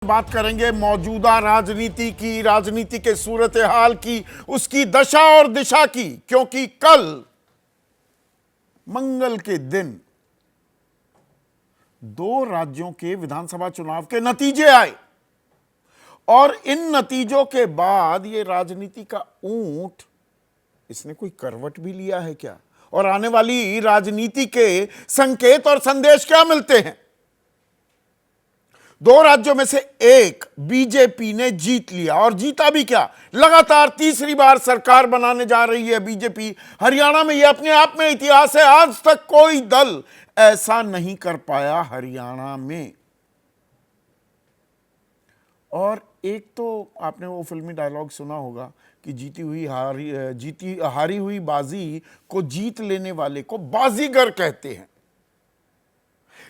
बात करेंगे मौजूदा राजनीति की, राजनीति के सूरत हाल की, उसकी दशा और दिशा की, क्योंकि कल मंगल के दिन दो राज्यों के विधानसभा चुनाव के नतीजे आए और इन नतीजों के बाद ये राजनीति का ऊंट इसने कोई करवट भी लिया है क्या, और आने वाली राजनीति के संकेत और संदेश क्या मिलते हैं। दो राज्यों में से एक बीजेपी ने जीत लिया और जीता भी क्या, लगातार तीसरी बार सरकार बनाने जा रही है बीजेपी हरियाणा में। यह अपने आप में इतिहास है, आज तक कोई दल ऐसा नहीं कर पाया हरियाणा में। और एक तो आपने वो फिल्मी डायलॉग सुना होगा कि हारी हुई बाजी को जीत लेने वाले को बाजीगर कहते हैं,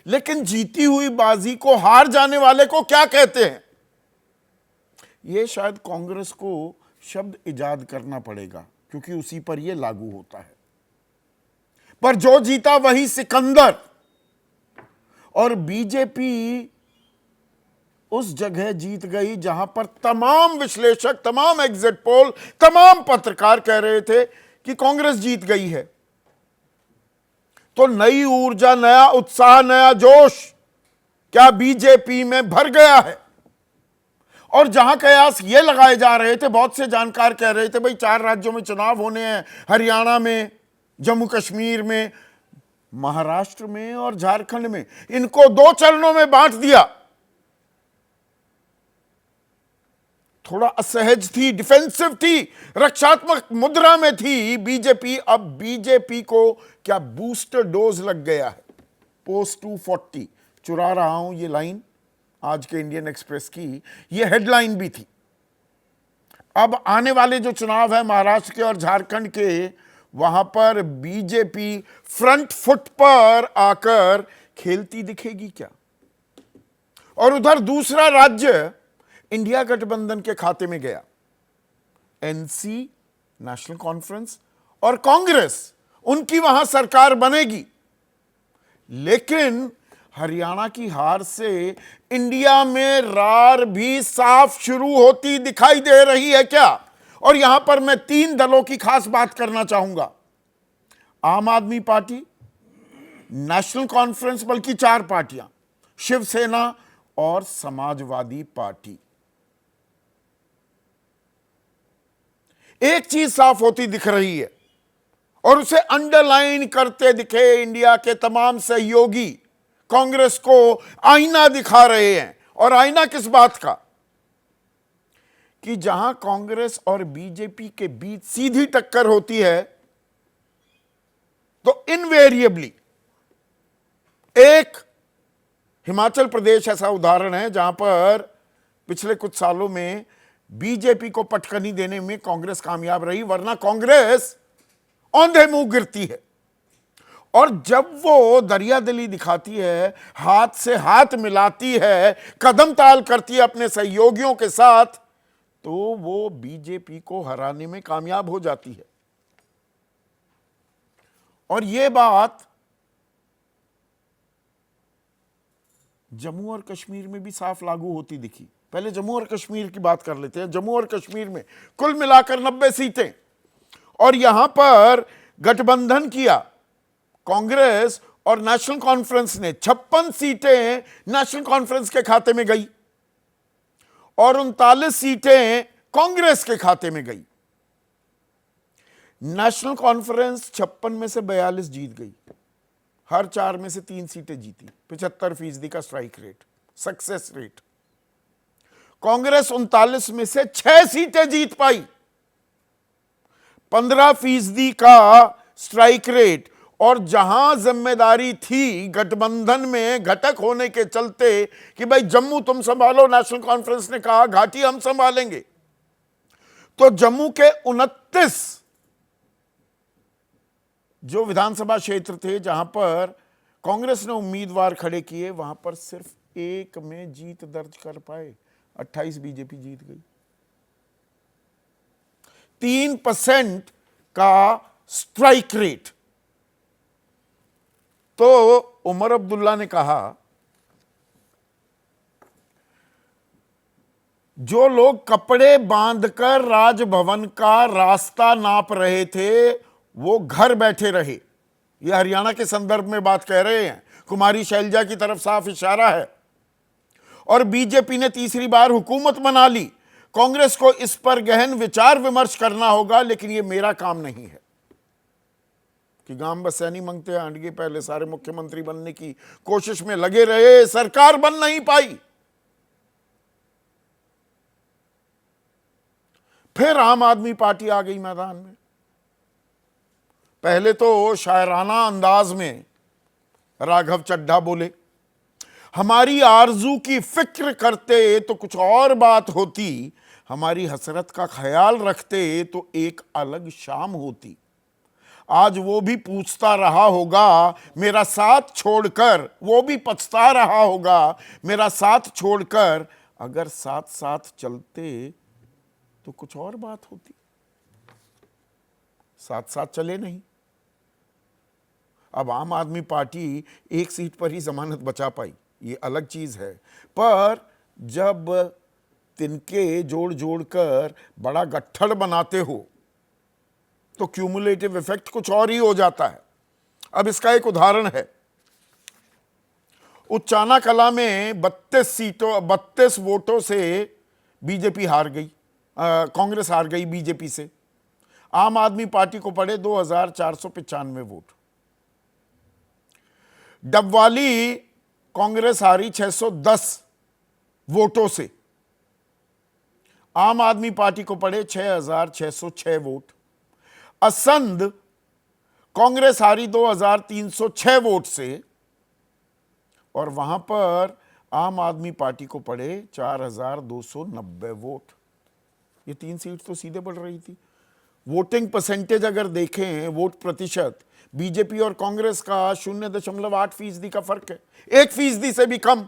लेकिन जीती हुई बाजी को हार जाने वाले को क्या कहते हैं। यह शायद कांग्रेस को शब्द इजाद करना पड़ेगा, क्योंकि उसी पर यह लागू होता है। पर जो जीता वही सिकंदर, और बीजेपी उस जगह जीत गई जहां पर तमाम विश्लेषक, तमाम एग्जिट पोल, तमाम पत्रकार कह रहे थे कि कांग्रेस जीत गई है। तो नई ऊर्जा, नया उत्साह, नया जोश क्या बीजेपी में भर गया है। और जहां कयास ये लगाए जा रहे थे, बहुत से जानकार कह रहे थे भाई 4 राज्यों में चुनाव होने हैं, हरियाणा में, जम्मू कश्मीर में, महाराष्ट्र में और झारखंड में, इनको 2 चरणों में बांट दिया। थोड़ा असहज थी, डिफेंसिव थी, रक्षात्मक मुद्रा में थी बीजेपी। अब बीजेपी को क्या बूस्टर डोज लग गया है। पोस्ट 240, चुरा रहा हूं ये लाइन आज के इंडियन एक्सप्रेस की, ये हेडलाइन भी थी। अब आने वाले जो चुनाव है महाराष्ट्र के और झारखंड के, वहां पर बीजेपी फ्रंट फुट पर आकर खेलती दिखेगी क्या। और उधर दूसरा राज्य इंडिया गठबंधन के खाते में गया। एनसी, नेशनल कॉन्फ्रेंस और कांग्रेस, उनकी वहां सरकार बनेगी। लेकिन हरियाणा की हार से इंडिया में रार भी साफ शुरू होती दिखाई दे रही है क्या। और यहां पर मैं 3 दलों की खास बात करना चाहूंगा। आम आदमी पार्टी, नेशनल कॉन्फ्रेंस, बल्कि 4 पार्टियां, शिवसेना और समाजवादी पार्टी। एक चीज साफ होती दिख रही है और उसे अंडरलाइन करते दिखे इंडिया के तमाम सहयोगी, कांग्रेस को आईना दिखा रहे हैं। और आईना किस बात का, कि जहां कांग्रेस और बीजेपी के बीच सीधी टक्कर होती है, तो इनवेरिएबली एक हिमाचल प्रदेश ऐसा उदाहरण है जहां पर पिछले कुछ सालों में बीजेपी को पटकनी देने में कांग्रेस कामयाब रही, वरना कांग्रेस औंधे मुंह गिरती है। और जब वो दरियादिली दिखाती है, हाथ से हाथ मिलाती है, कदम ताल करती है अपने सहयोगियों के साथ, तो वो बीजेपी को हराने में कामयाब हो जाती है। और ये बात जम्मू और कश्मीर में भी साफ लागू होती दिखी। पहले जम्मू और कश्मीर की बात कर लेते हैं। जम्मू और कश्मीर में कुल मिलाकर 90 सीटें, और यहां पर गठबंधन किया कांग्रेस और नेशनल कॉन्फ्रेंस ने। 56 सीटें नेशनल कॉन्फ्रेंस के खाते में गई और 39 सीटें कांग्रेस के खाते में गई। नेशनल कॉन्फ्रेंस 56 में से 42 जीत गई, हर 4 में से 3 सीटें जीती, 75% का strike rate, success rate. Congress 39 में से 6 सीटें जीत पाई, 15% का स्ट्राइक रेट। और जहां जिम्मेदारी थी गठबंधन में घटक होने के चलते कि भाई जम्मू तुम संभालो, नेशनल कॉन्फ्रेंस ने कहा घाटी हम संभालेंगे, तो जम्मू के 29 जो विधानसभा क्षेत्र थे जहां पर कांग्रेस ने उम्मीदवार खड़े किए, वहां पर सिर्फ 1 में जीत दर्ज कर पाए, 28 बीजेपी जीत गई। 3% का स्ट्राइक रेट। तो उमर अब्दुल्ला ने कहा जो लोग कपड़े बांधकर राजभवन का रास्ता नाप रहे थे वो घर बैठे रहे। ये हरियाणा के संदर्भ में बात कह रहे हैं। कुमारी शैलजा की तरफ साफ इशारा है। और बीजेपी ने तीसरी बार हुकूमत बना ली। कांग्रेस को इस पर गहन विचार विमर्श करना होगा, लेकिन यह मेरा काम नहीं है कि गांव बसैनी मंगते आंडगे पहले सारे मुख्यमंत्री बनने की कोशिश में लगे रहे, सरकार बन नहीं पाई। फिर आम आदमी पार्टी आ गई मैदान में। पहले तो शायराना अंदाज में राघव चड्ढा बोले, हमारी आरजू की फिक्र करते तो कुछ और बात होती, हमारी हसरत का ख्याल रखते तो एक अलग शाम होती। आज वो भी पूछता रहा होगा मेरा साथ छोड़कर, वो भी पछता रहा होगा मेरा साथ छोड़कर, अगर साथ साथ चलते तो कुछ और बात होती। साथ साथ चले नहीं। अब आम आदमी पार्टी एक सीट पर ही जमानत बचा पाई, ये अलग चीज है, पर जब तिनके जोड़ जोड़कर बड़ा गट्ठड़ बनाते हो तो क्यूमुलेटिव इफेक्ट कुछ और ही हो जाता है। अब इसका एक उदाहरण है। उच्चाना कला में 32 वोटों से बीजेपी हार गई, कांग्रेस हार गई बीजेपी से। आम आदमी पार्टी को पड़े 2495 वोट। डबवाली कांग्रेस हारी 610 वोटों से। आम आदमी पार्टी को पड़े 6606 वोट। असंध कांग्रेस हारी 2306 वोट से, और वहां पर आम आदमी पार्टी को पड़े 4290 वोट। ये 3 सीट तो सीधे बढ़ रही थी। वोटिंग परसेंटेज अगर देखें, वोट प्रतिशत, बीजेपी और कांग्रेस का 0.8% का फर्क है, 1% से भी कम।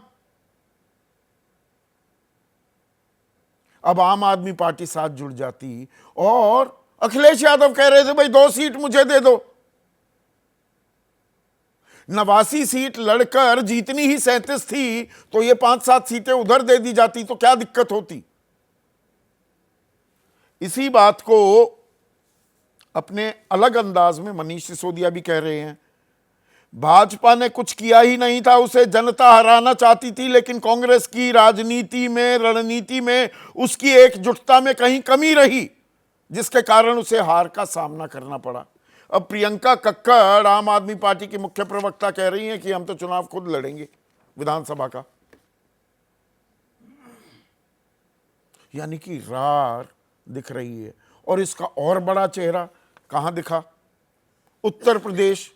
अब आम आदमी पार्टी साथ जुड़ जाती और अखिलेश यादव कह रहे थे भाई 2 सीट मुझे दे दो। 89 सीट लड़कर जीतनी ही 37 थी, तो ये 5-7 सीटें उधर दे दी जाती तो क्या दिक्कत होती। इसी बात को अपने अलग अंदाज में मनीष सिसोदिया भी कह रहे हैं। भाजपा ने कुछ किया ही नहीं था, उसे जनता हराना चाहती थी, लेकिन कांग्रेस की राजनीति में, रणनीति में, उसकी एकजुटता में कहीं कमी रही, जिसके कारण उसे हार का सामना करना पड़ा। अब प्रियंका कक्कड़, आम आदमी पार्टी की मुख्य प्रवक्ता, कह रही हैं कि हम तो चुनाव खुद लड़ेंगे विधानसभा का। यानी कि रार दिख रही है। और इसका और बड़ा चेहरा कहां दिखा? उत्तर प्रदेश,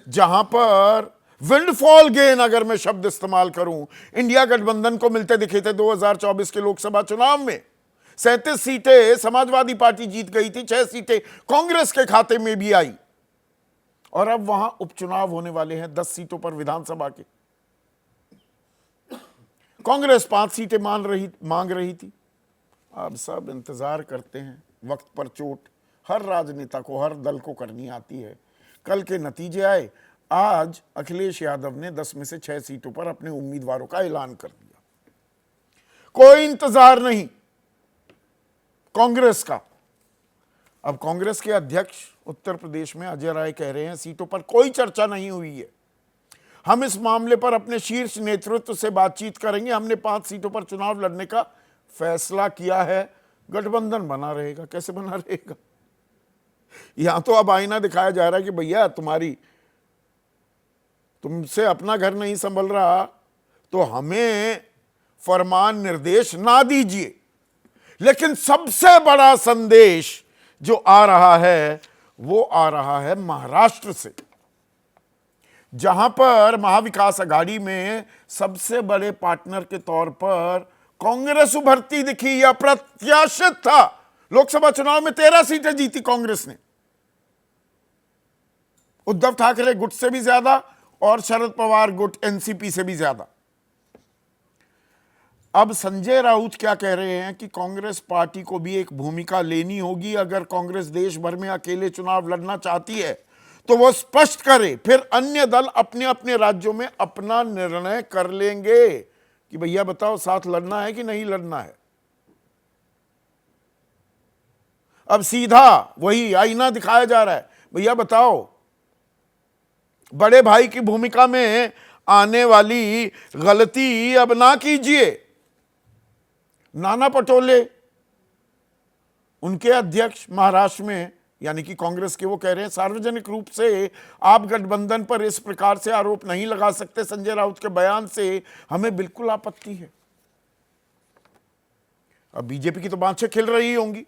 जहां पर विंडफॉल गेन, अगर मैं शब्द इस्तेमाल करूं, इंडिया गठबंधन को मिलते दिखे थे 2024 के लोकसभा चुनाव में। 37 सीटें समाजवादी पार्टी जीत गई थी, 6 सीटें कांग्रेस के खाते में भी आई। और अब वहां उपचुनाव होने वाले हैं 10 सीटों पर विधानसभा के। कांग्रेस 5 सीटें मांग रही थी। अब सब इंतजार करते हैं, वक्त पर चोट हर राजनेता को, हर दल को करनी आती है। कल के नतीजे आए। आज अखिलेश यादव ने 10 में से 6 सीटों पर अपने उम्मीदवारों का ऐलान कर दिया। कोई इंतजार नहीं कांग्रेस का। अब कांग्रेस के अध्यक्ष उत्तर प्रदेश में अजय राय कह रहे हैं सीटों पर कोई चर्चा नहीं हुई है, हम इस मामले पर अपने शीर्ष नेतृत्व से बातचीत करेंगे। हमने 5 सीटों पर चुनाव लड़ने का फैसला किया है। गठबंधन बना रहेगा। कैसे बना रहेगा? यहां तो अब आईना दिखाया जा रहा है कि भैया तुमसे अपना घर नहीं संभल रहा तो हमें फरमान निर्देश ना दीजिए। लेकिन सबसे बड़ा संदेश जो आ रहा है वो आ रहा है महाराष्ट्र से, जहां पर महाविकास आघाड़ी में सबसे बड़े पार्टनर के तौर पर कांग्रेस उभरती दिखी। यह अप्रत्याशित था। लोकसभा चुनाव में 13 सीटें जीती कांग्रेस ने, उद्धव ठाकरे गुट से भी ज्यादा और शरद पवार गुट एनसीपी से भी ज्यादा। अब संजय राउत क्या कह रहे हैं कि कांग्रेस पार्टी को भी एक भूमिका लेनी होगी। अगर कांग्रेस देश भर में अकेले चुनाव लड़ना चाहती है तो वो स्पष्ट करे, फिर अन्य दल अपने अपने राज्यों में अपना निर्णय कर लेंगे कि भैया बताओ साथ लड़ना है कि नहीं लड़ना है। अब सीधा वही आईना दिखाया जा रहा है, भैया बताओ बड़े भाई की भूमिका में आने वाली गलती अब ना कीजिए। नाना पटोले उनके अध्यक्ष महाराष्ट्र में यानी कि कांग्रेस के, वो कह रहे हैं सार्वजनिक रूप से आप गठबंधन पर इस प्रकार से आरोप नहीं लगा सकते, संजय राउत के बयान से हमें बिल्कुल आपत्ति है। अब बीजेपी की तो बाँछें खिल रही होंगी,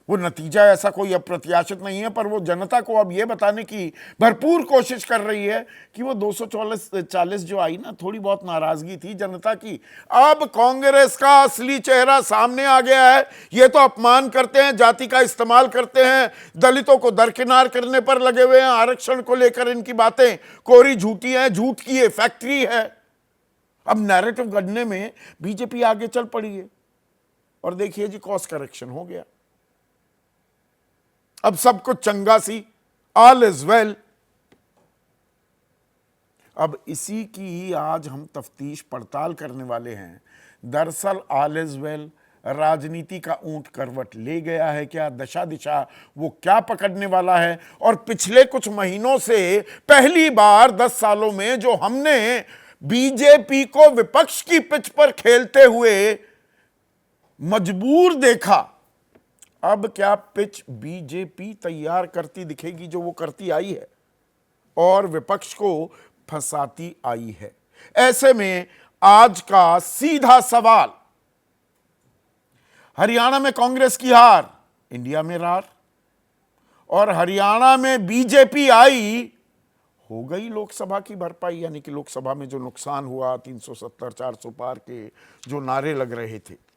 वो नतीजा ऐसा कोई अप्रत्याशित नहीं है, पर वो जनता को अब ये बताने की भरपूर कोशिश कर रही है कि वो 240 जो आई ना, थोड़ी बहुत नाराजगी थी जनता की, अब कांग्रेस का असली चेहरा सामने आ गया है। ये तो अपमान करते हैं, जाति का इस्तेमाल करते हैं, दलितों को दरकिनार करने पर लगे हुए हैं, आरक्षण को लेकर इनकी बातें कोरी झूठी हैं, झूठ की ये फैक्ट्री है। अब नैरेटिव गढ़ने में बीजेपी आगे चल पड़ी है और देखिए जी कॉस्ट करेक्शन हो गया, अब सब कुछ चंगा सी, ऑल इज वेल। अब इसी की आज हम तफ्तीश पड़ताल करने वाले हैं। दरअसल ऑल इज वेल राजनीति का ऊंट करवट ले गया है क्या, दशा दिशा वो क्या पकड़ने वाला है। और पिछले कुछ महीनों से पहली बार 10 सालों में जो हमने बीजेपी को विपक्ष की पिच पर खेलते हुए मजबूर देखा, अब क्या पिच बीजेपी तैयार करती दिखेगी जो वो करती आई है और विपक्ष को फंसाती आई है। ऐसे में आज का सीधा सवाल, हरियाणा में कांग्रेस की हार, इंडिया में रार, और हरियाणा में बीजेपी आई, हो गई लोकसभा की भरपाई, यानी कि लोकसभा में जो नुकसान हुआ 370 400 पार के जो नारे लग रहे थे।